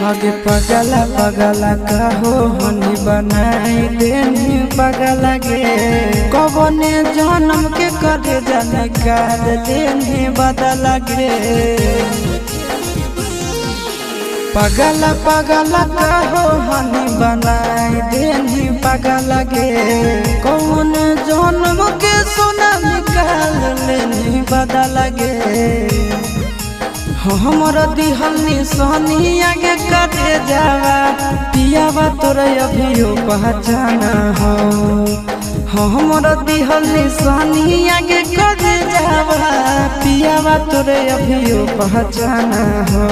आगे पगला पगला कहो हनी बनाई देनी पगला गे कबने जन्म के करे जाने काल देनी बदला गे पगला पगला कहो हनी बनाई देनी पगला गे कौन जन्म के सोना निकाल लेनी बदला गे हमर दिहल निशानी आगे कटे जावा पियावा तोरा अभियो पहचाना हो हमर दिहल निशानी आगे कटे जावा पियावा तोरा अभियो पहचाना हो।